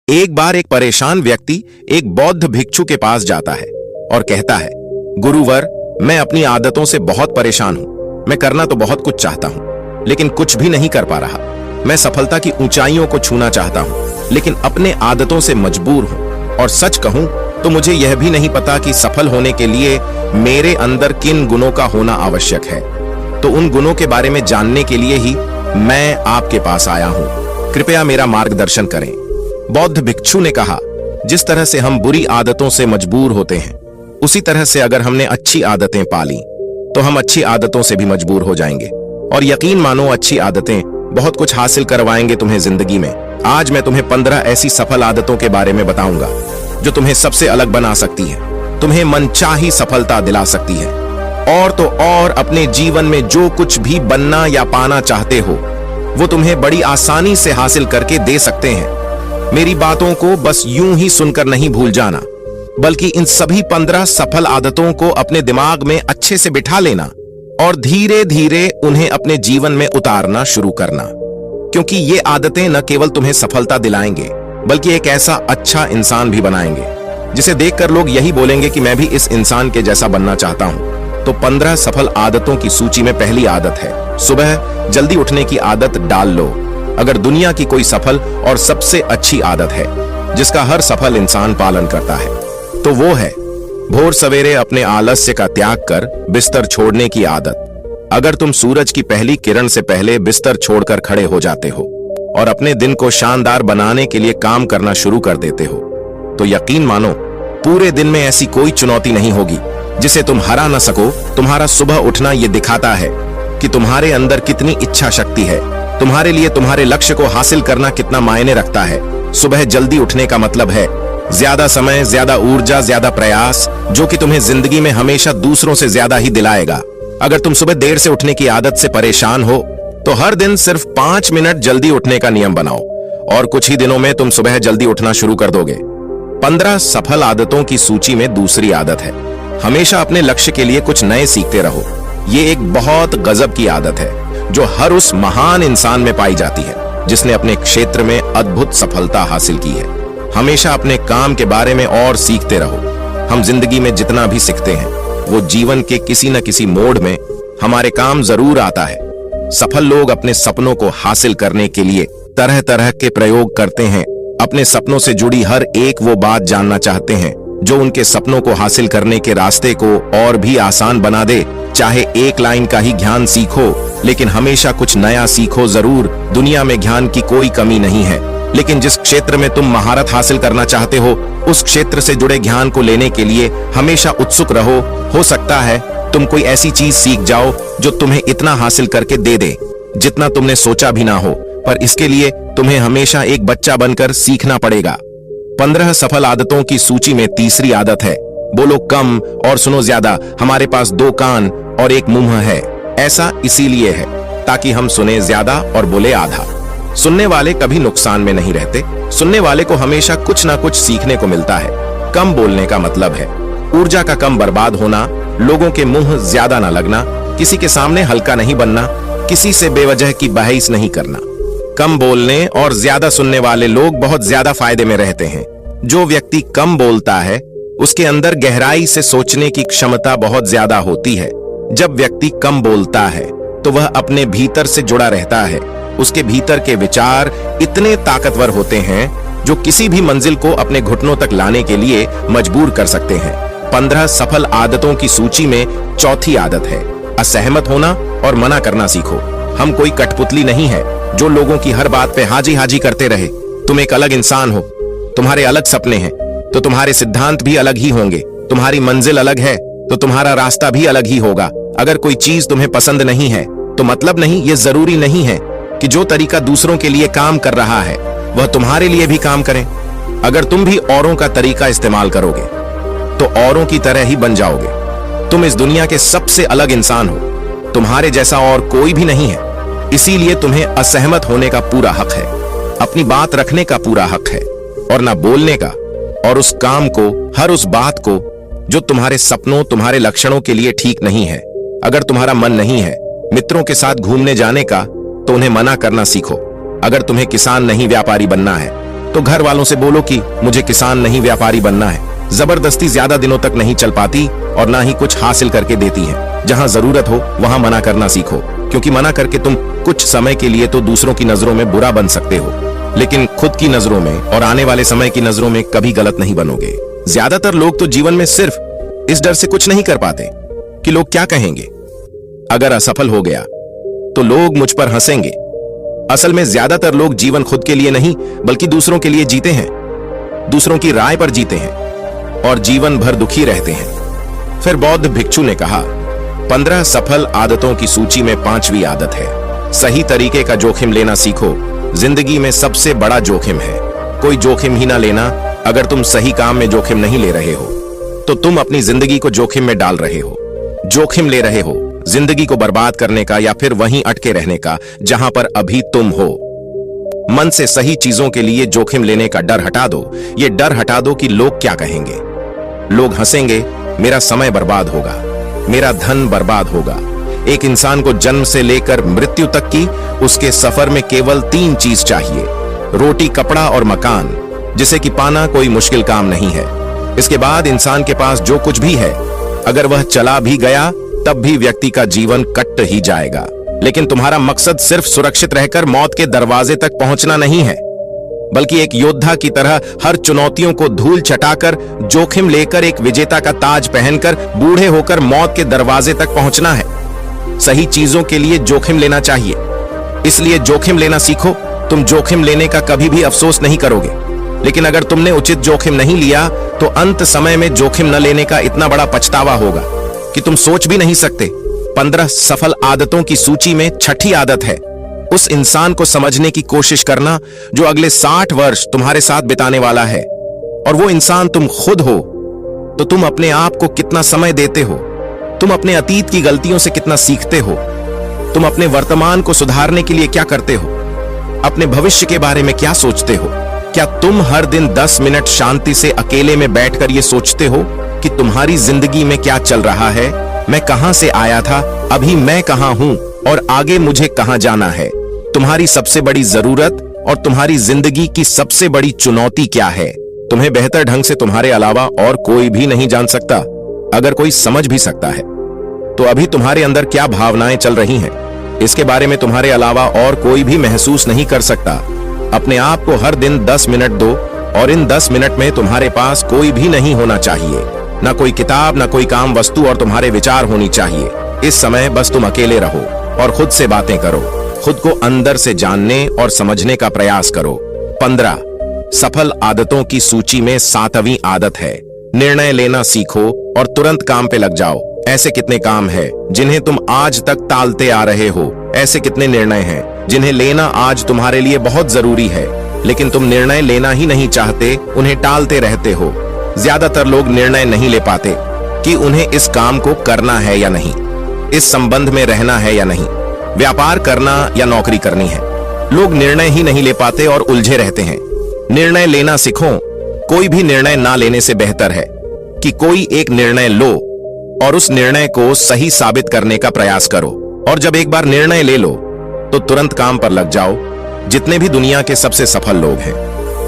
एक बार एक परेशान व्यक्ति एक बौद्ध भिक्षु के पास जाता है और कहता है, गुरुवर, मैं अपनी आदतों से बहुत परेशान हूं। मैं करना तो बहुत कुछ चाहता हूं, लेकिन कुछ भी नहीं कर पा रहा। मैं सफलता की ऊंचाइयों को छूना चाहता हूं, लेकिन अपने आदतों से मजबूर हूं। और सच कहूं तो मुझे यह भी नहीं पता कि सफल होने के लिए मेरे अंदर किन गुणों का होना आवश्यक है। तो उन गुणों के बारे में जानने के लिए ही मैं आपके पास आया हूं। कृपया मेरा मार्गदर्शन करें। बौद्ध भिक्षु ने कहा, जिस तरह से हम बुरी आदतों से मजबूर होते हैं, उसी तरह से अगर हमने अच्छी आदतें पाली तो हम अच्छी आदतों से भी मजबूर हो जाएंगे। और यकीन मानो, अच्छी आदतें बहुत कुछ हासिल करवाएंगे तुम्हें जिंदगी में। आज मैं तुम्हें 15 ऐसी सफल आदतों के बारे में बताऊंगा जो तुम्हें सबसे अलग बना सकती है, तुम्हें मनचाही सफलता दिला सकती है, और तो और अपने जीवन में जो कुछ भी बनना या पाना चाहते हो वो तुम्हें बड़ी आसानी से हासिल करके दे सकते हैं। मेरी बातों को बस यूं ही सुनकर नहीं भूल जाना, बल्कि इन सभी 15 सफल आदतों को अपने दिमाग में अच्छे से बिठा लेना और धीरे धीरे उन्हें अपने जीवन में उतारना शुरू करना। क्योंकि ये आदतें न केवल तुम्हें सफलता दिलाएंगे, बल्कि एक ऐसा अच्छा इंसान भी बनाएंगे जिसे देखकर लोग यही बोलेंगे कि मैं भी इस इंसान के जैसा बनना चाहता हूं। तो 15 सफल आदतों की सूची में पहली आदत है, सुबह जल्दी उठने की आदत डाल लो। अगर दुनिया की कोई सफल और सबसे अच्छी आदत है जिसका हर सफल इंसान पालन करता है, तो वो है भोर सवेरे अपने आलस्य का त्याग कर बिस्तर छोड़ने की आदत। अगर तुम सूरज की पहली किरण से पहले बिस्तर छोड़कर खड़े हो जाते हो और अपने दिन को शानदार बनाने के लिए काम करना शुरू कर देते हो, तो यकीन मानो, पूरे दिन में ऐसी कोई चुनौती नहीं होगी जिसे तुम हरा न सको। तुम्हारा सुबह उठना यह दिखाता है कि तुम्हारे अंदर कितनी इच्छा शक्ति है, तुम्हारे लिए तुम्हारे लक्ष्य को हासिल करना कितना मायने रखता है। सुबह जल्दी उठने का मतलब है ज्यादा समय, ज्यादा ऊर्जा, ज्यादा प्रयास, जो कि तुम्हें जिंदगी में हमेशा दूसरों से ज्यादा ही दिलाएगा। अगर तुम सुबह देर से उठने की आदत से परेशान हो तो हर दिन सिर्फ 5 मिनट जल्दी उठने का नियम बनाओ और कुछ ही दिनों में तुम सुबह जल्दी उठना शुरू कर दोगे। 15 सफल आदतों की सूची में दूसरी आदत है, हमेशा अपने लक्ष्य के लिए कुछ नए सीखते रहो। ये एक बहुत गजब की आदत है जो हर उस महान इंसान में पाई जाती है जिसने अपने क्षेत्र में अद्भुत सफलता हासिल की है। हमेशा अपने काम के बारे में और सीखते रहो। हम जिंदगी में जितना भी सीखते हैं वो जीवन के किसी न किसी मोड़ में हमारे काम जरूर आता है। सफल लोग अपने सपनों को हासिल करने के लिए तरह तरह के प्रयोग करते हैं। अपने सपनों से जुड़ी हर एक वो बात जानना चाहते हैं जो उनके सपनों को हासिल करने के रास्ते को और भी आसान बना दे। चाहे एक लाइन का ही ज्ञान सीखो, लेकिन हमेशा कुछ नया सीखो जरूर। दुनिया में ज्ञान की कोई कमी नहीं है, लेकिन जिस क्षेत्र में तुम महारत हासिल करना चाहते हो उस क्षेत्र से जुड़े ज्ञान को लेने के लिए हमेशा उत्सुक रहो। हो सकता है तुम कोई ऐसी चीज सीख जाओ जो तुम्हें इतना हासिल करके दे दे जितना तुमने सोचा भी ना हो, पर इसके लिए तुम्हें हमेशा एक बच्चा बनकर सीखना पड़ेगा। 15 सफल आदतों की सूची में तीसरी आदत है, बोलो कम और सुनो ज्यादा। हमारे पास 2 कान और 1 मुंह है। ऐसा इसीलिए है ताकि हम सुने ज्यादा और बोले आधा। सुनने वाले कभी नुकसान में नहीं रहते, सुनने वाले को हमेशा कुछ ना कुछ सीखने को मिलता है। कम बोलने का मतलब है ऊर्जा का कम बर्बाद होना, लोगों के मुंह ज्यादा ना लगना, किसी के सामने हल्का नहीं बनना, किसी से बेवजह की बहस नहीं करना। कम बोलने और ज्यादा सुनने वाले लोग बहुत ज्यादा फायदे में रहते हैं। जो व्यक्ति कम बोलता है उसके अंदर गहराई से सोचने की क्षमता बहुत ज्यादा होती है। जब व्यक्ति कम बोलता है तो वह अपने भीतर से जुड़ा रहता है। उसके भीतर के विचार इतने ताकतवर होते हैं जो किसी भी मंजिल को अपने घुटनों तक लाने के लिए मजबूर कर सकते हैं। 15 सफल आदतों की सूची में चौथी आदत है, असहमत होना और मना करना सीखो। हम कोई कठपुतली नहीं है जो लोगों की हर बात पे हाजी हाजी करते रहे। तुम एक अलग इंसान हो, तुम्हारे अलग सपने हैं तो तुम्हारे सिद्धांत भी अलग ही होंगे। तुम्हारी मंजिल अलग है तो तुम्हारा रास्ता भी अलग ही होगा। अगर कोई चीज तुम्हें पसंद नहीं है तो मतलब नहीं, ये जरूरी नहीं है कि जो तरीका दूसरों के लिए काम कर रहा है वह तुम्हारे लिए भी काम करे। अगर तुम भी औरों का तरीका इस्तेमाल करोगे तो औरों की तरह ही बन जाओगे। तुम इस दुनिया के सबसे अलग इंसान हो, तुम्हारे जैसा और कोई भी नहीं है। इसीलिए तुम्हें असहमत होने का पूरा हक है, अपनी बात रखने का पूरा हक है, और ना बोलने का और उस काम को, हर उस बात को जो तुम्हारे सपनों, तुम्हारे लक्षणों के लिए ठीक नहीं है। अगर तुम्हारा मन नहीं है मित्रों के साथ घूमने जाने का तो उन्हें मना करना सीखो। अगर तुम्हें किसान नहीं व्यापारी बनना है तो घर वालों से बोलो कि मुझे किसान नहीं व्यापारी बनना है। जबरदस्ती ज्यादा दिनों तक नहीं चल पाती और ना ही कुछ हासिल करके देती है। जहां जरूरत हो वहां मना करना सीखो, क्योंकि मना करके तुम कुछ समय के लिए तो दूसरों की नजरों में बुरा बन सकते हो, लेकिन खुद की नजरों में और आने वाले समय की नजरों में कभी गलत नहीं बनोगे। ज्यादातर लोग तो जीवन में सिर्फ इस डर से कुछ नहीं कर पाते कि लोग क्या कहेंगे। अगर असफल हो गया तो लोग मुझ पर हंसेंगे। असल में ज्यादातर लोग जीवन खुद के लिए नहीं बल्कि दूसरों के लिए जीते हैं, दूसरों की राय पर जीते हैं और जीवन भर दुखी रहते हैं। फिर बौद्ध भिक्षु ने कहा, 15 सफल आदतों की सूची में 5वीं आदत है, सही तरीके का जोखिम लेना सीखो। जिंदगी में सबसे बड़ा जोखिम है कोई जोखिम ही ना लेना। अगर तुम सही काम में जोखिम नहीं ले रहे हो तो तुम अपनी जिंदगी को जोखिम में डाल रहे हो। जोखिम ले रहे हो जिंदगी को बर्बाद करने का या फिर वहीं अटके रहने का जहां पर अभी तुम हो। मन से सही चीजों के लिए जोखिम लेने का डर हटा दो। ये डर हटा दो कि लोग क्या कहेंगे। लोग हंसेंगे, मेरा समय बर्बाद होगा, मेरा धन बर्बाद होगा। एक इंसान को जन्म से लेकर मृत्यु तक की उसके सफर में केवल 3 चीज चाहिए, रोटी, कपड़ा और मकान, जिसे कि पाना कोई मुश्किल काम नहीं है। इसके बाद इंसान के पास जो कुछ भी है, अगर वह चला भी गया तब भी व्यक्ति का जीवन कट ही जाएगा। लेकिन तुम्हारा मकसद सिर्फ सुरक्षित रहकर मौत के दरवाजे तक पहुंचना नहीं है, बल्कि एक योद्धा की तरह हर चुनौतियों को धूल चटाकर जोखिम लेकर एक विजेता का ताज पहनकर बूढ़े होकर मौत के दरवाजे तक पहुंचना है। सही चीजों के लिए जोखिम लेना चाहिए, इसलिए जोखिम लेना सीखो। तुम जोखिम लेने का कभी भी अफसोस नहीं करोगे, लेकिन अगर तुमने उचित जोखिम नहीं लिया तो अंत समय में जोखिम न लेने का इतना बड़ा पछतावा होगा कि तुम सोच भी नहीं सकते। 15 सफल आदतों की सूची में 6ठी आदत है, उस इंसान को समझने की कोशिश करना जो अगले 60 वर्ष तुम्हारे साथ बिताने वाला है। और वो इंसान तुम खुद हो। तो तुम अपने आप को कितना समय देते हो, तुम अपने अतीत की गलतियों से कितना सीखते हो, तुम अपने वर्तमान को सुधारने के लिए क्या करते हो, अपने भविष्य के बारे में क्या सोचते हो। क्या तुम हर दिन 10 मिनट शांति से अकेले में बैठकर ये सोचते हो कि तुम्हारी जिंदगी में क्या चल रहा है, मैं कहां से आया था, अभी मैं कहां हूं और आगे मुझे कहां जाना है। तुम्हारी सबसे बड़ी जरूरत और तुम्हारी जिंदगी की सबसे बड़ी चुनौती क्या है। तुम्हें बेहतर ढंग से तुम्हारे अलावा और कोई भी नहीं जान सकता। अगर कोई समझ भी सकता है तो अभी तुम्हारे अंदर क्या भावनाएं चल रही हैं, इसके बारे में तुम्हारे अलावा और कोई भी महसूस नहीं कर सकता। अपने आप को हर दिन 10 मिनट दो और इन 10 मिनट में तुम्हारे पास कोई भी नहीं होना चाहिए, ना कोई किताब, ना कोई काम वस्तु, और तुम्हारे विचार होनी चाहिए। इस समय बस तुम अकेले रहो और खुद से बातें करो, खुद को अंदर से जानने और समझने का प्रयास करो। 15 सफल आदतों की सूची में 7वीं आदत है, निर्णय लेना सीखो और तुरंत काम पे लग जाओ। ऐसे कितने काम हैं जिन्हें तुम आज तक टालते आ रहे हो। ऐसे कितने निर्णय हैं जिन्हें लेना आज तुम्हारे लिए बहुत जरूरी है, लेकिन तुम निर्णय लेना ही नहीं चाहते, उन्हें टालते रहते हो। ज्यादातर लोग निर्णय नहीं ले पाते कि उन्हें इस काम को करना है या नहीं, इस संबंध में रहना है या नहीं, व्यापार करना या नौकरी करनी है। लोग निर्णय ही नहीं ले पाते और उलझे रहते हैं। निर्णय लेना सीखो। कोई भी निर्णय ना लेने से बेहतर है कि कोई एक निर्णय लो और उस निर्णय को सही साबित करने का प्रयास करो। और जब एक बार निर्णय ले लो तो तुरंत काम पर लग जाओ। जितने भी दुनिया के सबसे सफल लोग हैं,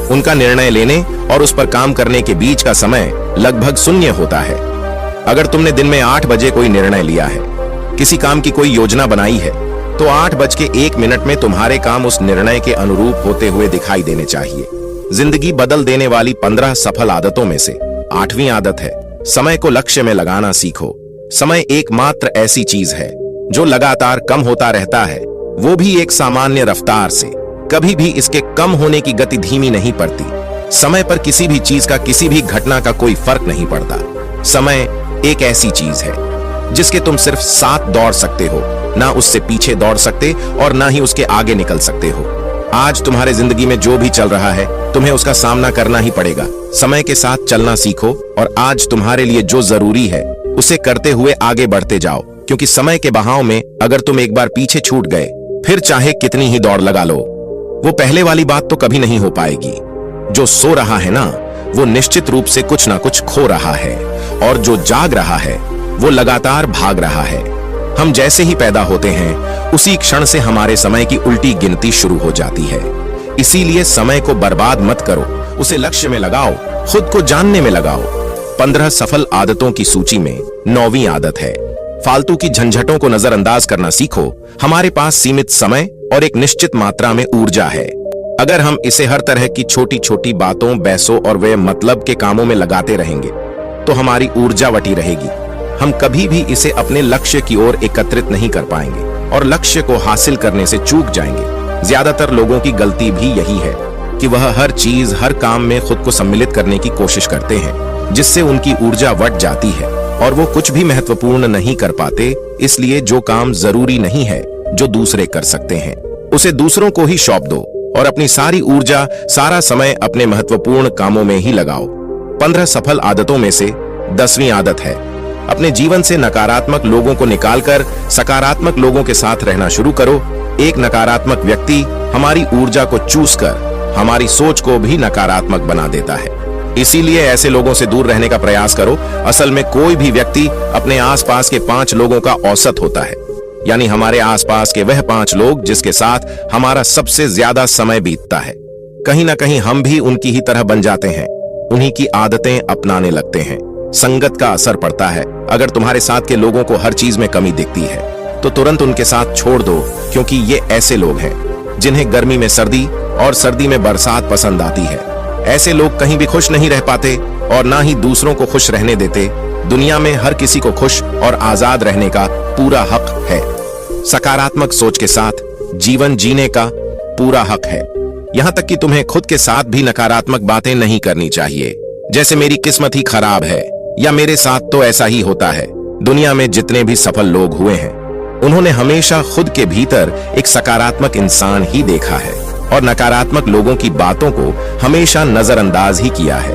उनका निर्णय लेने और उस पर काम करने के बीच का समय लगभग शून्य होता है। अगर तुमने दिन में 8 बजे कोई निर्णय लिया है, किसी काम की कोई योजना बनाई है, तो 8:01 में तुम्हारे काम उस निर्णय के अनुरूप होते हुए दिखाई देने चाहिए। जिंदगी बदल देने वाली 15 सफल आदतों में से 8वीं आदत है, समय को लक्ष्य में लगाना सीखो। समय एकमात्र ऐसी चीज है जो लगातार कम होता रहता है, वो भी एक सामान्य रफ्तार से। कभी भी इसके कम होने की गति धीमी नहीं पड़ती। समय पर किसी भी चीज का, किसी भी घटना का कोई फर्क नहीं पड़ता। समय एक ऐसी चीज है जिसके तुम सिर्फ साथ दौड़ सकते हो, ना उससे पीछे दौड़ सकते और ना ही उसके आगे निकल सकते हो। आज तुम्हारे जिंदगी में जो भी चल रहा है, तुम्हें उसका सामना करना ही पड़ेगा। समय के साथ चलना सीखो और आज तुम्हारे लिए जो जरूरी है उसे करते हुए आगे बढ़ते जाओ, क्योंकि समय के बहाव में अगर तुम एक बार पीछे छूट गए, फिर चाहे कितनी ही दौड़ लगा लो, वो पहले वाली बात तो कभी नहीं हो पाएगी। जो सो रहा है ना, वो निश्चित रूप से कुछ ना कुछ खो रहा है, और जो जाग रहा है वो लगातार भाग रहा है। हम जैसे ही पैदा होते हैं, उसी क्षण से हमारे समय की उल्टी गिनती शुरू हो जाती है। इसीलिए समय को बर्बाद मत करो, उसे लक्ष्य में लगाओ, खुद को जानने में लगाओ। 15 सफल आदतों की सूची में 9वीं आदत है, फालतू की झंझटों को नजरअंदाज करना सीखो। हमारे पास सीमित समय और एक निश्चित मात्रा में ऊर्जा है। अगर हम इसे हर तरह की छोटी छोटी बातों, बहसों और वे मतलब के कामों में लगाते रहेंगे तो हमारी ऊर्जा वटी रहेगी। हम कभी भी इसे अपने लक्ष्य की ओर एकत्रित नहीं कर पाएंगे और लक्ष्य को हासिल करने से चूक जाएंगे। ज्यादातर लोगों की गलती भी यही है कि वह हर चीज, हर काम में खुद को सम्मिलित करने की कोशिश करते हैं, जिससे उनकी ऊर्जा वट जाती है और वो कुछ भी महत्वपूर्ण नहीं कर पाते। इसलिए जो काम जरूरी नहीं है, जो दूसरे कर सकते हैं, उसे दूसरों को ही सौंप दो और अपनी सारी ऊर्जा, सारा समय अपने महत्वपूर्ण कामों में ही लगाओ। 15 सफल आदतों में से 10वीं आदत है, अपने जीवन से नकारात्मक लोगों को निकालकर सकारात्मक लोगों के साथ रहना शुरू करो। एक नकारात्मक व्यक्ति हमारी ऊर्जा को चूस कर हमारी सोच को भी नकारात्मक बना देता है। इसीलिए ऐसे लोगों से दूर रहने का प्रयास करो। असल में कोई भी व्यक्ति अपने आसपास के 5 लोगों का औसत होता है, यानी हमारे आसपास के वह 5 लोग जिसके साथ हमारा सबसे ज्यादा समय बीतता है। कहीं ना कहीं हम भी उनकी ही तरह बन जाते हैं, उन्हीं की आदतें अपनाने लगते हैं। संगत का असर पड़ता है। अगर तुम्हारे साथ के लोगों को हर चीज में कमी दिखती है तो तुरंत उनके साथ छोड़ दो, क्योंकि ये ऐसे लोग हैं जिन्हें गर्मी में सर्दी और सर्दी में बरसात पसंद आती है। ऐसे लोग कहीं भी खुश नहीं रह पाते और ना ही दूसरों को खुश रहने देते। दुनिया में हर किसी को खुश और आजाद रहने का पूरा हक है। सकारात्मक सोच के साथ जीवन जीने का पूरा हक है। यहां तक कि तुम्हें खुद के साथ भी नकारात्मक बातें नहीं करनी चाहिए, जैसे मेरी किस्मत ही खराब है या मेरे साथ तो ऐसा ही होता है। दुनिया में जितने भी सफल लोग हुए हैं, उन्होंने हमेशा खुद के भीतर एक सकारात्मक इंसान ही देखा है और नकारात्मक लोगों की बातों को हमेशा नजरअंदाज ही किया है।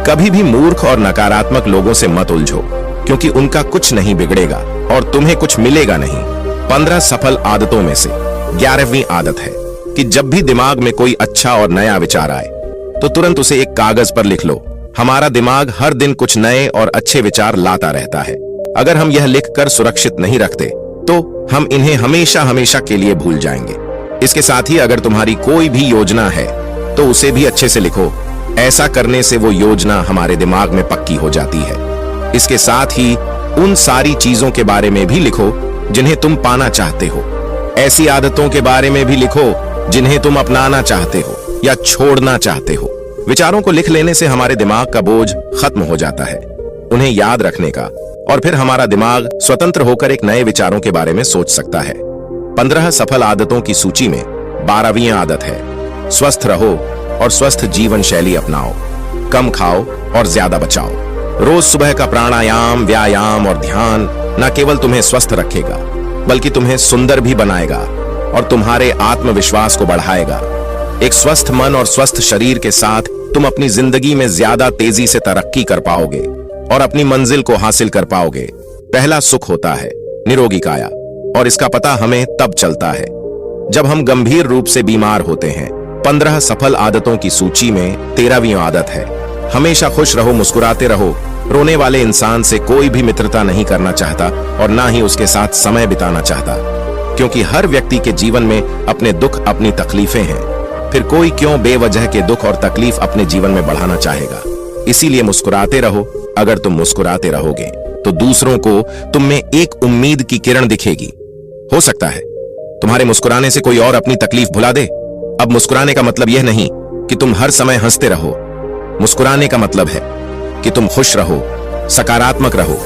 कभी भी मूर्ख और नकारात्मक लोगों से मत उलझो, क्योंकि उनका कुछ नहीं बिगड़ेगा और तुम्हें कुछ मिलेगा नहीं। 15 सफल आदतों में से 11वीं आदत है कि जब भी दिमाग में कोई अच्छा और नया विचार आए तो तुरंत उसे एक कागज पर लिख लो। हमारा दिमाग हर दिन कुछ नए और अच्छे विचार लाता रहता है। अगर हम यह लिखकर सुरक्षित नहीं रखते तो हम इन्हें हमेशा हमेशा के लिए भूल जाएंगे। इसके साथ ही अगर तुम्हारी कोई भी योजना है तो उसे भी अच्छे से लिखो। ऐसा करने से वो योजना हमारे दिमाग में पक्की हो जाती है। इसके साथ ही उन सारी चीजों के बारे में भी लिखो जिन्हें तुम पाना चाहते हो। ऐसी आदतों के बारे में भी लिखो जिन्हें तुम अपनाना चाहते हो या छोड़ना चाहते हो। विचारों को लिख लेने से हमारे दिमाग का बोझ खत्म हो जाता है, उन्हें याद रखने का, और फिर हमारा दिमाग स्वतंत्र होकर एक नए विचारों के बारे में सोच सकता है। 15 सफल आदतों की सूची में 12वीं आदत है, स्वस्थ रहो और स्वस्थ जीवन शैली अपनाओ। कम खाओ और ज्यादा बचाओ। रोज सुबह का प्राणायाम, व्यायाम और ध्यान न केवल तुम्हें स्वस्थ रखेगा बल्कि तुम्हें सुंदर भी बनाएगा और तुम्हारे आत्मविश्वास को बढ़ाएगा। एक स्वस्थ मन और स्वस्थ शरीर के साथ तुम अपनी जिंदगी में ज्यादा तेजी से तरक्की कर पाओगे और अपनी मंजिल को हासिल कर पाओगे। पहला सुख होता है निरोगी काया, और इसका पता हमें तब चलता है जब हम गंभीर रूप से बीमार होते हैं। 15 सफल आदतों की सूची में 13वीं आदत है, हमेशा खुश रहो, मुस्कुराते रहो। रोने वाले इंसान से कोई भी मित्रता नहीं करना चाहता और ना ही उसके साथ समय बिताना चाहता, क्योंकि हर व्यक्ति के जीवन में अपने दुख, अपनी तकलीफें हैं। फिर कोई क्यों बेवजह के दुख और तकलीफ अपने जीवन में बढ़ाना चाहेगा। इसीलिए मुस्कुराते रहो। अगर तुम मुस्कुराते रहोगे तो दूसरों को तुम में एक उम्मीद की किरण दिखेगी। हो सकता है तुम्हारे मुस्कुराने से कोई और अपनी तकलीफ भुला दे। अब मुस्कुराने का मतलब यह नहीं कि तुम हर समय हंसते रहो। मुस्कुराने का मतलब है कि तुम खुश रहो, सकारात्मक रहो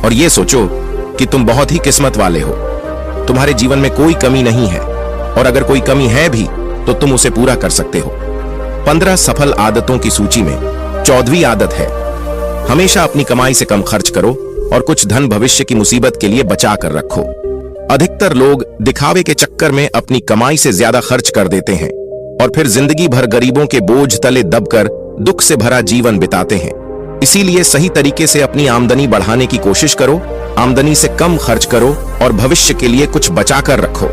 और यह सोचो कि तुम बहुत ही किस्मत वाले हो। तुम्हारे जीवन में कोई कमी नहीं है और अगर कोई कमी है भी तो तुम उसे पूरा कर सकते हो। 15 सफल आदतों की सूची में 14वीं आदत है, हमेशा अपनी कमाई से कम खर्च करो और कुछ धन भविष्य की मुसीबत के लिए बचा कर रखो। अधिकतर लोग दिखावे के चक्कर में अपनी कमाई से ज्यादा खर्च कर देते हैं और फिर जिंदगी भर गरीबों के बोझ तले दबकर दुख से भरा जीवन बिताते हैं। इसीलिए सही तरीके से अपनी आमदनी बढ़ाने की कोशिश करो, आमदनी से कम खर्च करो और भविष्य के लिए कुछ बचा कर रखो।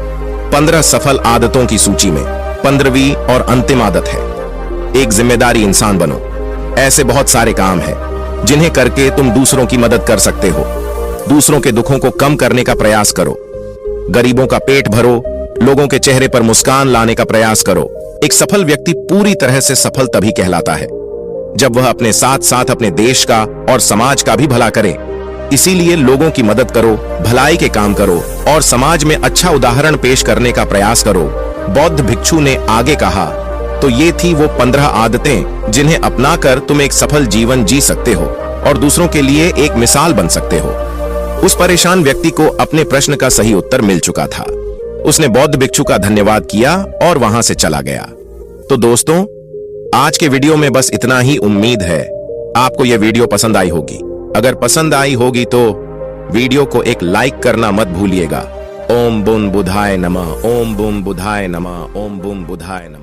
15 सफल आदतों की सूची में 15वीं और अंतिम आदत है, एक जिम्मेदारी इंसान बनो। ऐसे बहुत सारे काम हैं जिन्हें करके तुम दूसरों की मदद कर सकते हो। दूसरों के दुखों को कम करने का प्रयास करो, गरीबों का पेट भरो, लोगों के चेहरे पर मुस्कान लाने का प्रयास करो। एक सफल व्यक्ति पूरी तरह से सफल तभी कहलाता है जब वह अपने साथ साथ अपने देश का और समाज का भी भला करे। इसीलिए लोगों की मदद करो, भलाई के काम करो और समाज में अच्छा उदाहरण पेश करने का प्रयास करो। बौद्ध भिक्षु ने आगे कहा, तो ये थी वो 15 आदतें जिन्हें अपनाकर तुम एक सफल जीवन जी सकते हो और दूसरों के लिए एक मिसाल बन सकते हो। उस परेशान व्यक्ति को अपने प्रश्न का सही उत्तर मिल चुका था। उसने बौद्ध भिक्षु का धन्यवाद किया और वहां से चला गया। तो दोस्तों, आज के वीडियो में बस इतना ही। उम्मीद है आपको यह वीडियो पसंद आई होगी। अगर पसंद आई होगी तो वीडियो को एक लाइक करना मत भूलिएगा। ओम बुन बुधाय नमः, ओम बुन बुधाय नमः, ओम बुन बुधाय नमः।